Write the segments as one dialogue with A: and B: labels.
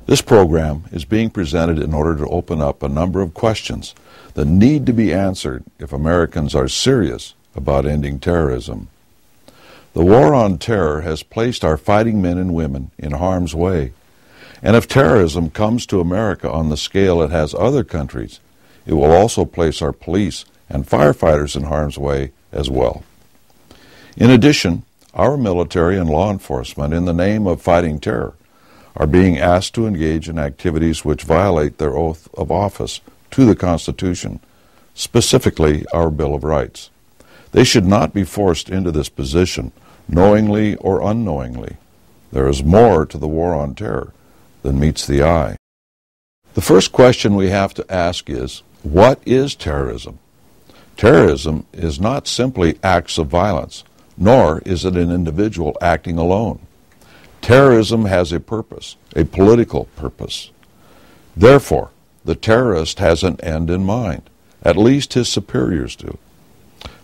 A: This program is being presented in order to open up a number of questions that need to be answered if Americans are serious about ending terrorism. The war on terror has placed our fighting men and women in harm's way, and if terrorism comes to America on the scale it has other countries, it will also place our police and firefighters in harm's way as well. In addition, our military and law enforcement, in the name of fighting terror, are being asked to engage in activities which violate their oath of office to the Constitution, specifically our Bill of Rights. They should not be forced into this position, knowingly or unknowingly. There is more to the war on terror than meets the eye. The first question we have to ask is, what is terrorism? Terrorism is not simply acts of violence, nor is it an individual acting alone. Terrorism has a purpose, a political purpose. Therefore, the terrorist has an end in mind, at least his superiors do.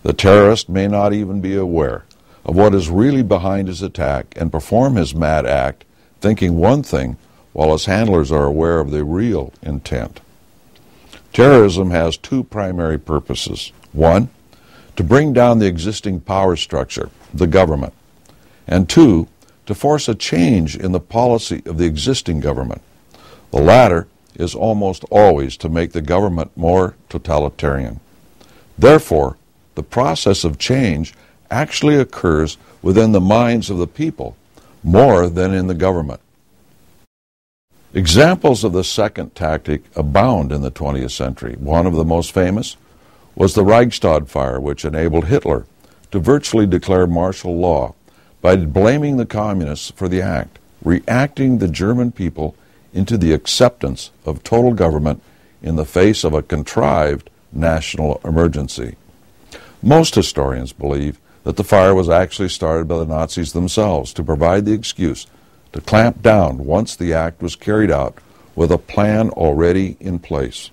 A: The terrorist may not even be aware of what is really behind his attack and perform his mad act thinking one thing while his handlers are aware of the real intent. Terrorism has two primary purposes. One, to bring down the existing power structure, the government, and two, to force a change in the policy of the existing government. The latter is almost always to make the government more totalitarian. Therefore, the process of change actually occurs within the minds of the people more than in the government. Examples of the second tactic abound in the 20th century. One of the most famous was the Reichstag Fire, which enabled Hitler to virtually declare martial law by blaming the communists for the act, reacting the German people into the acceptance of total government in the face of a contrived national emergency. Most historians believe that the fire was actually started by the Nazis themselves to provide the excuse to clamp down once the act was carried out with a plan already in place.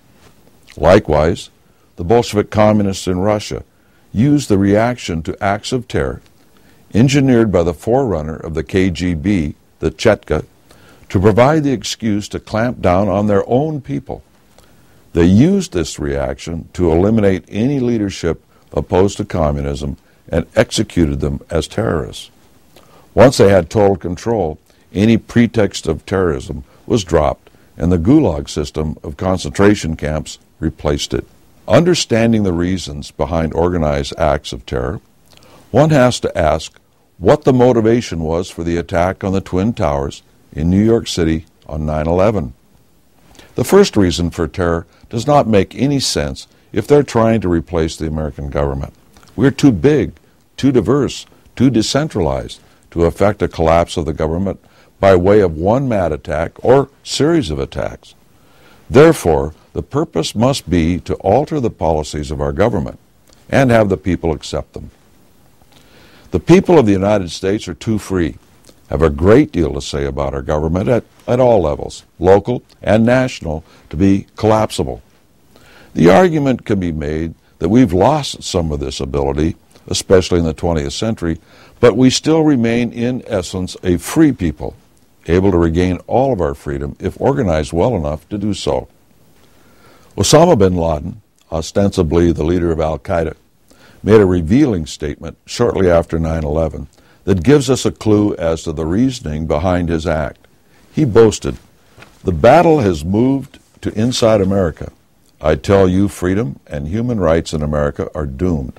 A: Likewise, the Bolshevik communists in Russia used the reaction to acts of terror engineered by the forerunner of the KGB, the Cheka, to provide the excuse to clamp down on their own people. They used this reaction to eliminate any leadership opposed to communism and executed them as terrorists. Once they had total control, any pretext of terrorism was dropped, and the Gulag system of concentration camps replaced it. Understanding the reasons behind organized acts of terror, one has to ask what the motivation was for the attack on the Twin Towers in New York City on 9/11. The first reason for terror does not make any sense if they're trying to replace the American government. We're too big, too diverse, too decentralized to effect a collapse of the government by way of one mad attack or series of attacks. Therefore, the purpose must be to alter the policies of our government and have the people accept them. The people of the United States are too free, have a great deal to say about our government at all levels, local and national, to be collapsible. The argument can be made that we've lost some of this ability, especially in the 20th century, but we still remain in essence a free people, able to regain all of our freedom if organized well enough to do so. Osama bin Laden, ostensibly the leader of Al-Qaeda, made a revealing statement shortly after 9/11 that gives us a clue as to the reasoning behind his act. He boasted, "The battle has moved to inside America. I tell you, freedom and human rights in America are doomed.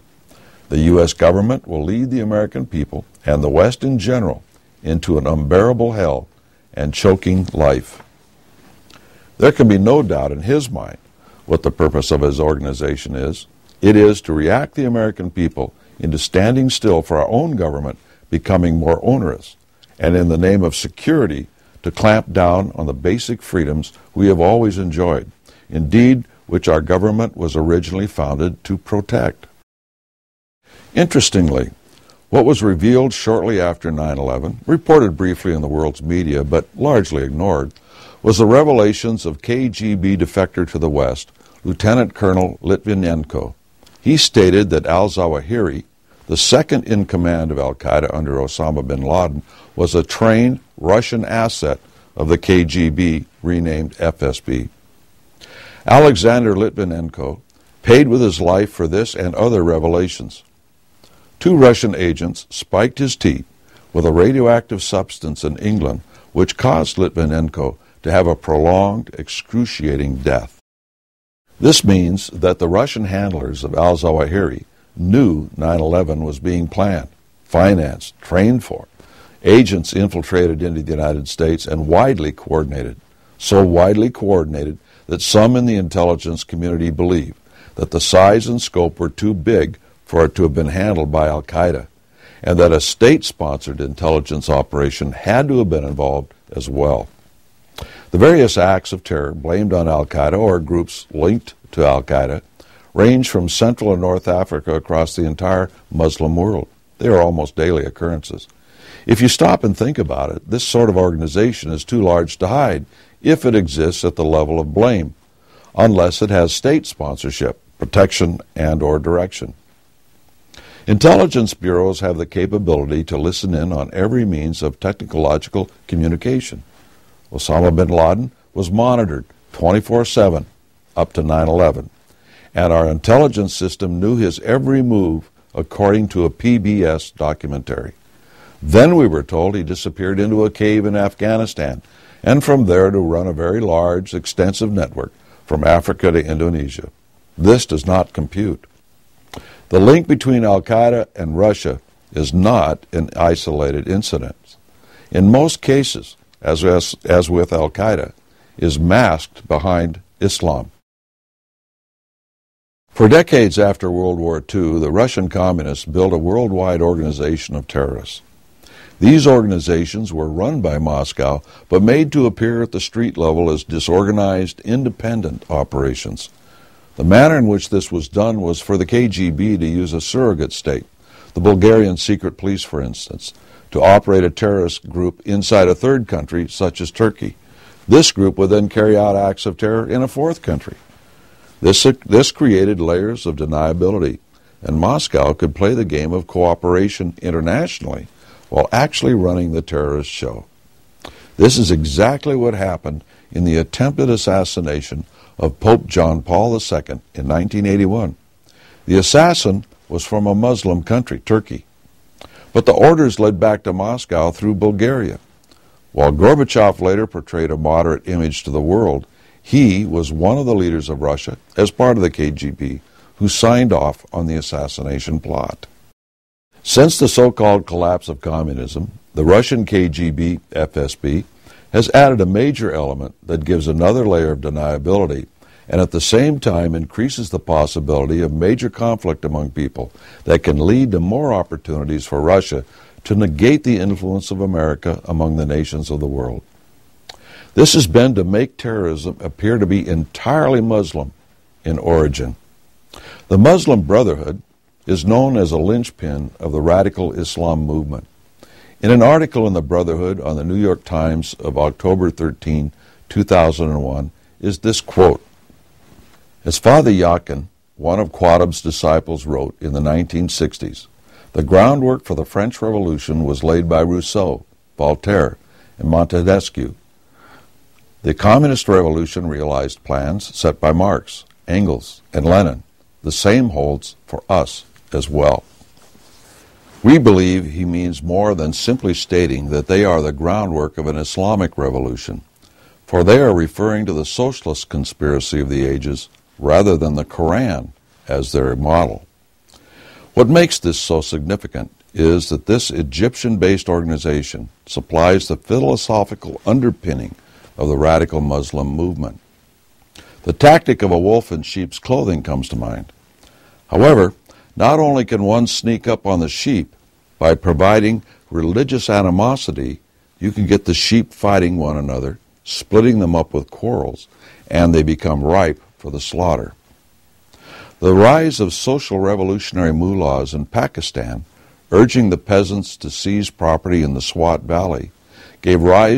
A: The U.S. government will lead the American people and the West in general into an unbearable hell and choking life." There can be no doubt in his mind what the purpose of his organization is. It is to react the American people into standing still for our own government becoming more onerous, and in the name of security to clamp down on the basic freedoms we have always enjoyed, indeed which our government was originally founded to protect. Interestingly, what was revealed shortly after 9/11, reported briefly in the world's media but largely ignored, was the revelations of KGB defector to the West, Lieutenant Colonel Litvinenko. He stated that al-Zawahiri, the second in command of al-Qaeda under Osama bin Laden, was a trained Russian asset of the KGB renamed FSB. Alexander Litvinenko paid with his life for this and other revelations. 2 Russian agents spiked his teeth with a radioactive substance in England which caused Litvinenko to have a prolonged, excruciating death. This means that the Russian handlers of al-Zawahiri knew 9/11 was being planned, financed, trained for. Agents infiltrated into the United States and widely coordinated, so widely coordinated that some in the intelligence community believe that the size and scope were too big for it to have been handled by al-Qaeda, and that a state-sponsored intelligence operation had to have been involved as well. The various acts of terror blamed on al-Qaeda or groups linked to al-Qaeda range from Central and North Africa across the entire Muslim world. They are almost daily occurrences. If you stop and think about it, this sort of organization is too large to hide if it exists at the level of blame, unless it has state sponsorship, protection, and or direction. Intelligence bureaus have the capability to listen in on every means of technological communication. Osama bin Laden was monitored 24/7 up to 9/11, and our intelligence system knew his every move according to a PBS documentary. Then we were told he disappeared into a cave in Afghanistan, and from there to run a very large, extensive network from Africa to Indonesia. This does not compute. The link between al-Qaeda and Russia is not an isolated incident. In most cases, as with al-Qaeda, is masked behind Islam. For decades after World War II, the Russian communists built a worldwide organization of terrorists. These organizations were run by Moscow, but made to appear at the street level as disorganized, independent operations. The manner in which this was done was for the KGB to use a surrogate state, the Bulgarian secret police, for instance, to operate a terrorist group inside a third country, such as Turkey. This group would then carry out acts of terror in a fourth country. This created layers of deniability, and Moscow could play the game of cooperation internationally while actually running the terrorist show. This is exactly what happened in the attempted assassination of Pope John Paul II in 1981. The assassin was from a Muslim country, Turkey, but the orders led back to Moscow through Bulgaria. While Gorbachev later portrayed a moderate image to the world, he was one of the leaders of Russia, as part of the KGB, who signed off on the assassination plot. Since the so-called collapse of communism, the Russian KGB, FSB, has added a major element that gives another layer of deniability and at the same time increases the possibility of major conflict among people that can lead to more opportunities for Russia to negate the influence of America among the nations of the world. This has been to make terrorism appear to be entirely Muslim in origin. The Muslim Brotherhood is known as a linchpin of the radical Islam movement. In an article in the Brotherhood on the New York Times of October 13, 2001, is this quote: "As Father Yakin, one of Qutb's disciples, wrote in the 1960s, the groundwork for the French Revolution was laid by Rousseau, Voltaire, and Montesquieu. The Communist Revolution realized plans set by Marx, Engels, and Lenin. The same holds for us as well." We believe he means more than simply stating that they are the groundwork of an Islamic revolution, for they are referring to the socialist conspiracy of the ages rather than the Quran as their model. What makes this so significant is that this Egyptian-based organization supplies the philosophical underpinning of the radical Muslim movement. The tactic of a wolf in sheep's clothing comes to mind. However, not only can one sneak up on the sheep by providing religious animosity, you can get the sheep fighting one another, splitting them up with quarrels, and they become ripe for the slaughter. The rise of social revolutionary mullahs in Pakistan, urging the peasants to seize property in the Swat Valley, gave rise